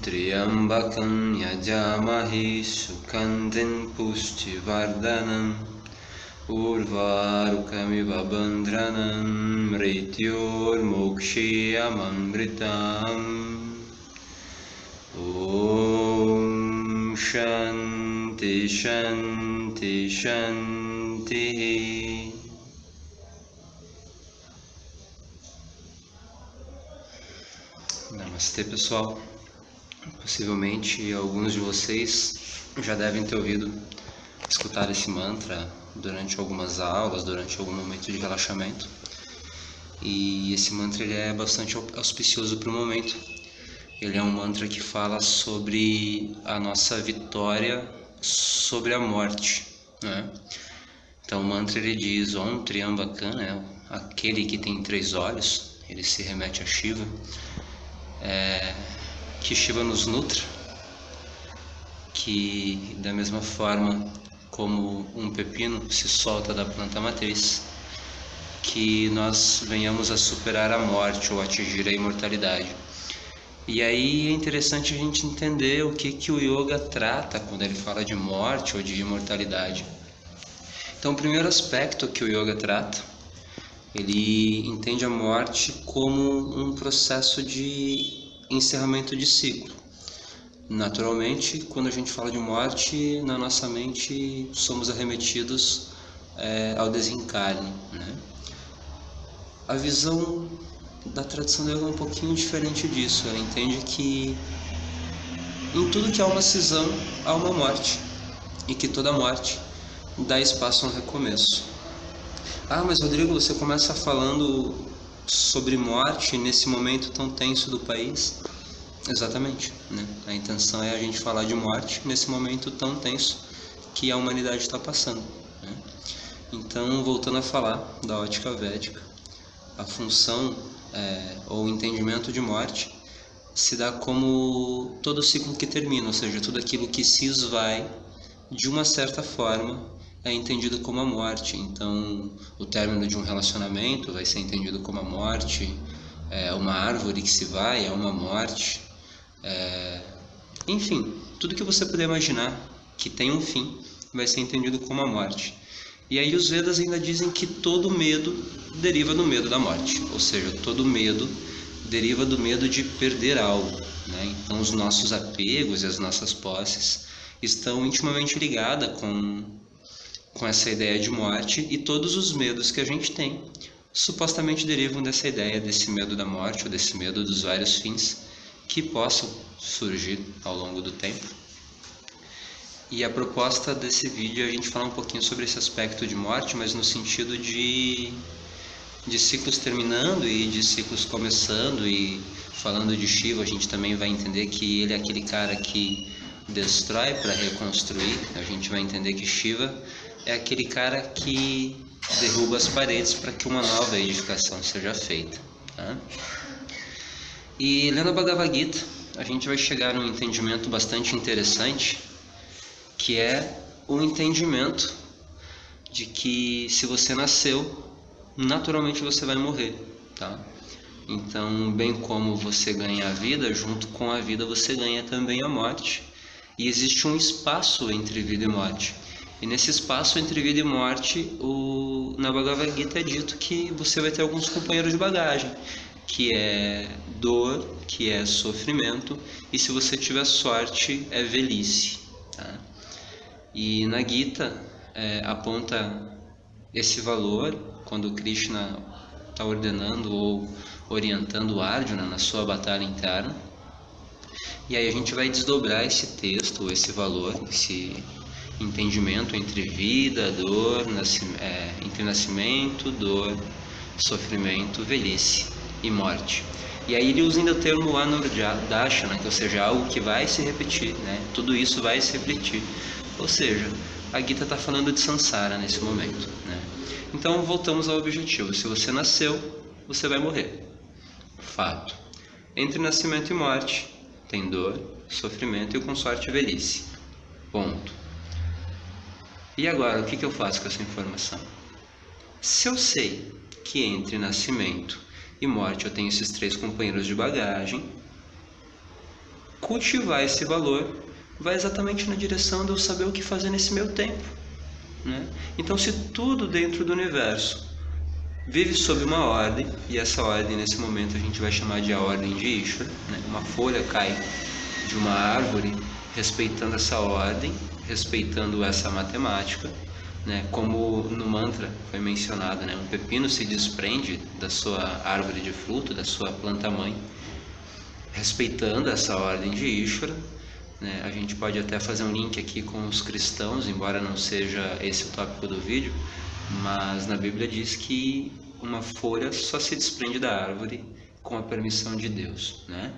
Triambakam yajamahi sukandin pushtivardhanam Urvarukamiva bandranam mrityor mokshiyamamritam. Om Shanti Shanti Shanti. Namastê, pessoal. Possivelmente alguns de vocês já devem ter escutado esse mantra durante algumas aulas, durante algum momento de relaxamento. E esse mantra ele é bastante auspicioso para o momento. Ele é um mantra que fala sobre a nossa vitória sobre a morte, né? Então o mantra ele diz Om Triambakam, né? Aquele que tem 3 olhos, ele se remete a Shiva, que Shiva nos nutra, que da mesma forma como um pepino se solta da planta matriz, que nós venhamos a superar a morte ou atingir a imortalidade. E aí é interessante a gente entender o que o yoga trata quando ele fala de morte ou de imortalidade. Então o primeiro aspecto que o yoga trata, ele entende a morte como um processo de encerramento de ciclo. Naturalmente, quando a gente fala de morte, na nossa mente somos arremetidos ao desencarne, né? A visão da tradição dela é um pouquinho diferente disso. Ela entende que em tudo que há uma cisão, há uma morte, e que toda morte dá espaço a um recomeço. Ah, mas Rodrigo, você começa falando sobre morte nesse momento tão tenso do país? Exatamente, né? A intenção é a gente falar de morte nesse momento tão tenso que a humanidade está passando, né? Então, voltando a falar da ótica védica, a função ou o entendimento de morte se dá como todo ciclo que termina, ou seja, tudo aquilo que se esvai de uma certa forma é entendido como a morte. Então, o término de um relacionamento vai ser entendido como a morte, uma árvore que se vai é uma morte, enfim, tudo que você puder imaginar que tem um fim vai ser entendido como a morte. E aí os Vedas ainda dizem que todo medo deriva do medo da morte, ou seja, todo medo deriva do medo de perder algo, né? Então os nossos apegos e as nossas posses estão intimamente ligadas com essa ideia de morte, e todos os medos que a gente tem supostamente derivam dessa ideia, desse medo da morte ou desse medo dos vários fins que possam surgir ao longo do tempo. E a proposta desse vídeo é a gente falar um pouquinho sobre esse aspecto de morte, mas no sentido de ciclos terminando e de ciclos começando. E falando de Shiva, a gente também vai entender que ele é aquele cara que destrói para reconstruir. A gente vai entender que Shiva é aquele cara que derruba as paredes para que uma nova edificação seja feita, tá? E lendo a Bhagavad Gita, a gente vai chegar a um entendimento bastante interessante, que é o entendimento de que se você nasceu, naturalmente você vai morrer, tá? Então, bem como você ganha a vida, junto com a vida você ganha também a morte. E existe um espaço entre vida e morte. E nesse espaço entre vida e morte, na Bhagavad Gita é dito que você vai ter alguns companheiros de bagagem, que é dor, que é sofrimento, e se você tiver sorte, é velhice, tá? E na Gita aponta esse valor quando Krishna está ordenando ou orientando o Arjuna na sua batalha interna. E aí a gente vai desdobrar esse texto, esse valor, esse entendimento entre vida, dor, entre nascimento, dor, sofrimento, velhice e morte. E aí ele usa ainda o termo anurdashana, ou seja, algo que vai se repetir, né? Tudo isso vai se repetir. Ou seja, a Gita está falando de samsara nesse momento, né? Então voltamos ao objetivo. Se você nasceu, você vai morrer. Fato. Entre nascimento e morte tem dor, sofrimento e com sorte velhice. Ponto. E agora, o que eu faço com essa informação? Se eu sei que entre nascimento e morte eu tenho esses 3 companheiros de bagagem, cultivar esse valor vai exatamente na direção de eu saber o que fazer nesse meu tempo, né? Então, se tudo dentro do universo vive sob uma ordem, e essa ordem nesse momento a gente vai chamar de a ordem de Ishvara, né? Uma folha cai de uma árvore respeitando essa ordem, respeitando essa matemática, né? Como no mantra foi mencionado, né? Um pepino se desprende da sua árvore de fruto, da sua planta-mãe, respeitando essa ordem de Ishvara, né? A gente pode até fazer um link aqui com os cristãos, embora não seja esse o tópico do vídeo, mas na Bíblia diz que uma folha só se desprende da árvore com a permissão de Deus, né?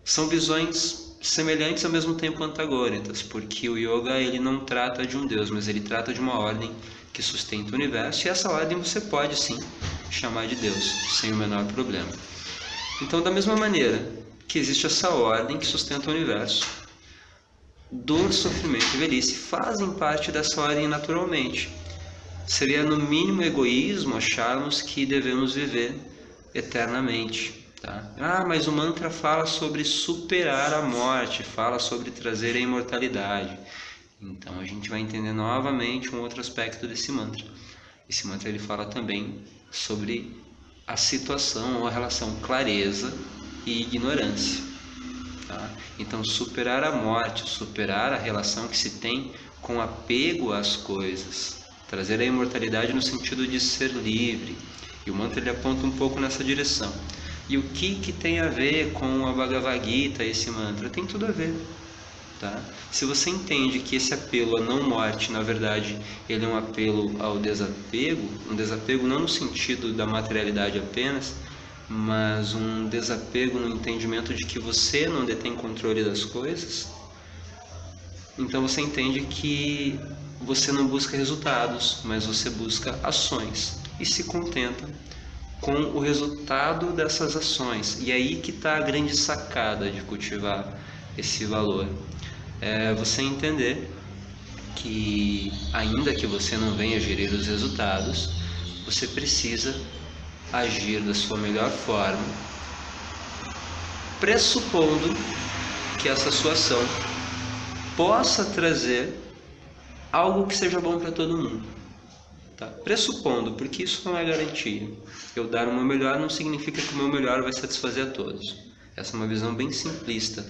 São visões semelhantes ao mesmo tempo antagônicas, porque o yoga ele não trata de um Deus, mas ele trata de uma ordem que sustenta o universo, e essa ordem você pode sim chamar de Deus, sem o menor problema. Então, da mesma maneira que existe essa ordem que sustenta o universo, dor, sofrimento e velhice fazem parte dessa ordem naturalmente. Seria no mínimo egoísmo acharmos que devemos viver eternamente, tá? Mas o mantra fala sobre superar a morte, fala sobre trazer a imortalidade. Então a gente vai entender novamente um outro aspecto desse mantra. Esse mantra ele fala também sobre a situação ou a relação clareza e ignorância, tá? Então superar a morte, superar a relação que se tem com apego às coisas, trazer a imortalidade no sentido de ser livre. E o mantra ele aponta um pouco nessa direção. E o que tem a ver com a Bhagavad Gita, esse mantra? Tem tudo a ver, tá? Se você entende que esse apelo à não morte, na verdade, ele é um apelo ao desapego, um desapego não no sentido da materialidade apenas, mas um desapego no entendimento de que você não detém controle das coisas, então você entende que você não busca resultados, mas você busca ações e se contenta com o resultado dessas ações. E aí que está a grande sacada de cultivar esse valor. É você entender que, ainda que você não venha gerir os resultados, você precisa agir da sua melhor forma, pressupondo que essa sua ação possa trazer algo que seja bom para todo mundo, tá? Pressupondo, porque isso não é garantia. Eu dar o meu melhor não significa que o meu melhor vai satisfazer a todos. Essa é uma visão bem simplista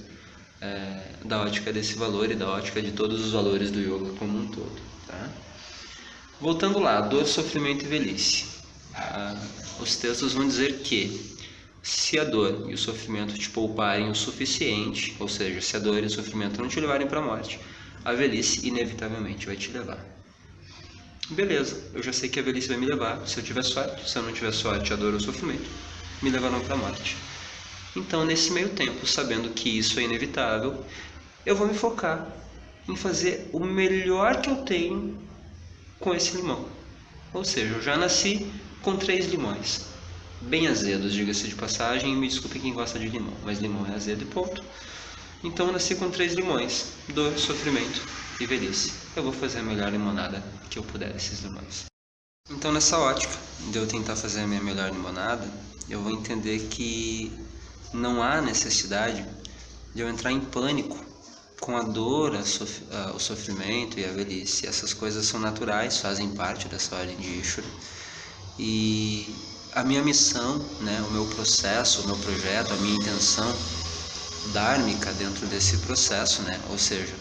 da ótica desse valor e da ótica de todos os valores do yoga como um todo, tá? Voltando lá, dor, sofrimento e velhice. Os textos vão dizer que se a dor e o sofrimento te pouparem o suficiente, ou seja, se a dor e o sofrimento não te levarem para a morte, a velhice inevitavelmente vai te levar. Beleza, eu já sei que a velhice vai me levar, se eu tiver sorte. Se eu não tiver sorte, a dor ou o sofrimento me levarão para a morte. Então, nesse meio tempo, sabendo que isso é inevitável, eu vou me focar em fazer o melhor que eu tenho com esse limão. Ou seja, eu já nasci com 3 limões, bem azedos, diga-se de passagem, e me desculpe quem gosta de limão, mas limão é azedo e ponto. Então eu nasci com 3 limões, dor, sofrimento e velhice. Eu vou fazer a melhor limonada que eu puder desses limões. Então, nessa ótica de eu tentar fazer a minha melhor limonada, eu vou entender que não há necessidade de eu entrar em pânico com a dor, o sofrimento e a velhice. Essas coisas são naturais, fazem parte dessa ordem de Ishvara. E a minha missão, né, o meu processo, o meu projeto, a minha intenção dharmica dentro desse processo, né, ou seja,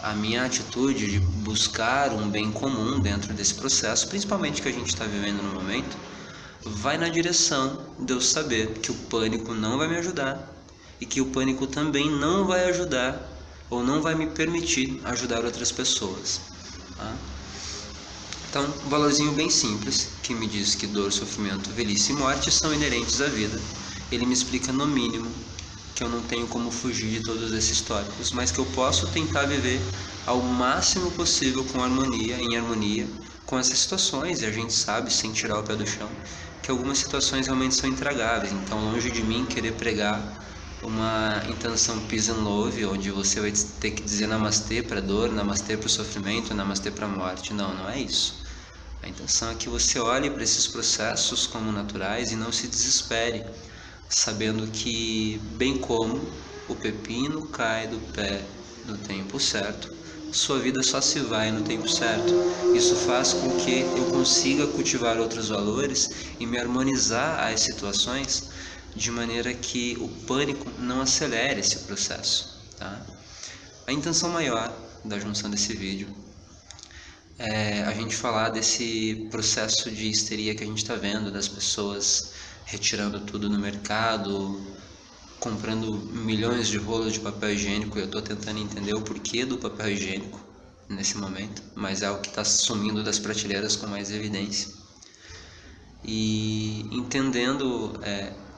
a minha atitude de buscar um bem comum dentro desse processo, principalmente que a gente está vivendo no momento, vai na direção de eu saber que o pânico não vai me ajudar e que o pânico também não vai ajudar ou não vai me permitir ajudar outras pessoas, tá? Então, um valorzinho bem simples que me diz que dor, sofrimento, velhice e morte são inerentes à vida. Ele me explica no mínimo que eu não tenho como fugir de todos esses tópicos, mas que eu posso tentar viver ao máximo possível com harmonia, em harmonia com essas situações. E a gente sabe, sem tirar o pé do chão, que algumas situações realmente são intragáveis. Então, longe de mim querer pregar uma intenção peace and love, onde você vai ter que dizer namastê para a dor, namastê para o sofrimento, namastê para a morte. Não, não é isso. A intenção é que você olhe para esses processos como naturais e não se desespere, sabendo que, bem como o pepino cai do pé no tempo certo, sua vida só se vai no tempo certo. Isso faz com que eu consiga cultivar outros valores e me harmonizar às situações de maneira que o pânico não acelere esse processo, tá? A intenção maior da junção desse vídeo é a gente falar desse processo de histeria que a gente está vendo, das pessoas retirando tudo no mercado, comprando milhões de rolos de papel higiênico. Eu estou tentando entender o porquê do papel higiênico nesse momento, mas é algo que está sumindo das prateleiras com mais evidência. E entendendo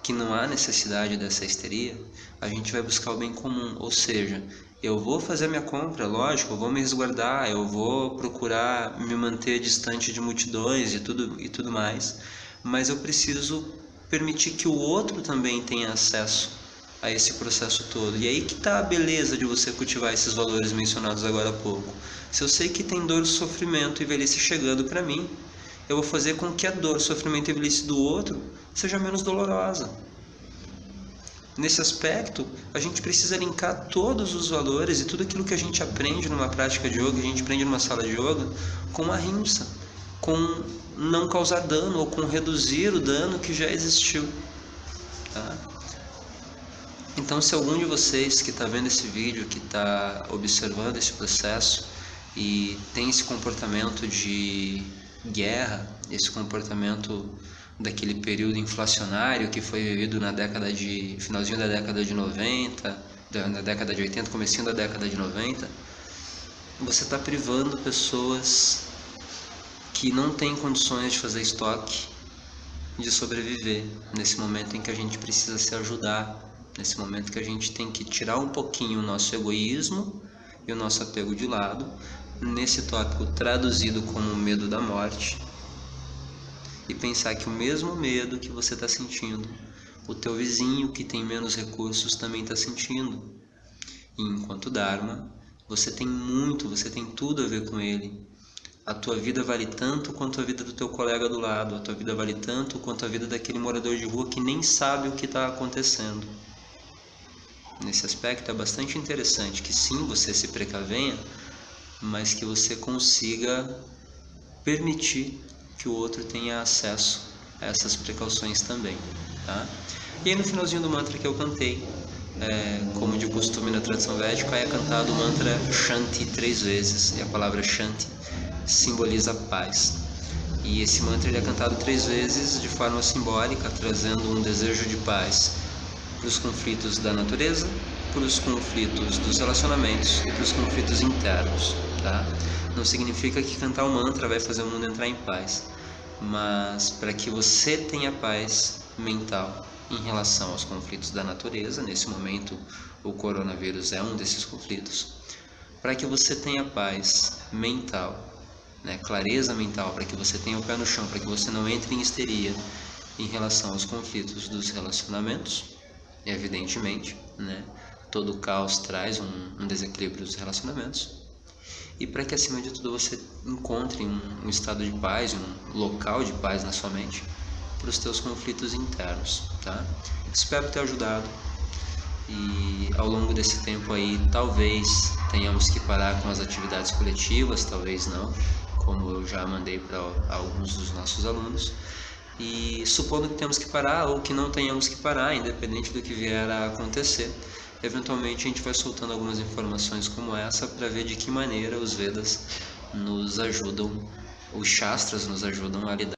que não há necessidade dessa histeria, a gente vai buscar o bem comum, ou seja, eu vou fazer a minha compra, lógico, eu vou me resguardar, eu vou procurar me manter distante de multidões e tudo mais, mas eu preciso permitir que o outro também tenha acesso a esse processo todo. E aí que está a beleza de você cultivar esses valores mencionados agora há pouco. Se eu sei que tem dor, sofrimento e velhice chegando para mim, eu vou fazer com que a dor, sofrimento e velhice do outro seja menos dolorosa. Nesse aspecto, a gente precisa linkar todos os valores e tudo aquilo que a gente aprende numa prática de yoga, que a gente aprende numa sala de yoga, com a ahimsa, com não causar dano ou com reduzir o dano que já existiu, tá? Então, se algum de vocês que está vendo esse vídeo, que está observando esse processo e tem esse comportamento de guerra, esse comportamento daquele período inflacionário que foi vivido na finalzinho da década de 90, na década de 80, comecinho da década de 90, você está privando pessoas que não têm condições de fazer estoque, de sobreviver, nesse momento em que a gente precisa se ajudar, nesse momento que a gente tem que tirar um pouquinho o nosso egoísmo e o nosso apego de lado, nesse tópico traduzido como o medo da morte, e pensar que o mesmo medo que você está sentindo, o teu vizinho que tem menos recursos também está sentindo. E enquanto Dharma, você tem tudo a ver com ele. A tua vida vale tanto quanto a vida do teu colega do lado, a tua vida vale tanto quanto a vida daquele morador de rua que nem sabe o que está acontecendo. Nesse aspecto é bastante interessante que sim, você se precavenha, mas que você consiga permitir que o outro tenha acesso a essas precauções também, tá? E aí no finalzinho do mantra que eu cantei, como de costume na tradição védica, é cantado o mantra Shanti 3 vezes, e a palavra Shanti simboliza paz. E esse mantra ele é cantado 3 vezes de forma simbólica, trazendo um desejo de paz para os conflitos da natureza, para os conflitos dos relacionamentos e para os conflitos internos, tá? Não significa que cantar o mantra vai fazer o mundo entrar em paz, mas para que você tenha paz mental em relação aos conflitos da natureza, nesse momento o coronavírus é um desses conflitos, para que você tenha paz mental, clareza mental, para que você tenha o pé no chão, para que você não entre em histeria em relação aos conflitos dos relacionamentos, evidentemente, todo caos traz um desequilíbrio dos relacionamentos, e para que acima de tudo você encontre um estado de paz, um local de paz na sua mente para os teus conflitos internos, tá? Espero ter ajudado, e ao longo desse tempo aí talvez tenhamos que parar com as atividades coletivas, talvez não, como eu já mandei para alguns dos nossos alunos, e supondo que temos que parar ou que não tenhamos que parar, independente do que vier a acontecer, eventualmente a gente vai soltando algumas informações como essa para ver de que maneira os Vedas nos ajudam, os Shastras nos ajudam a lidar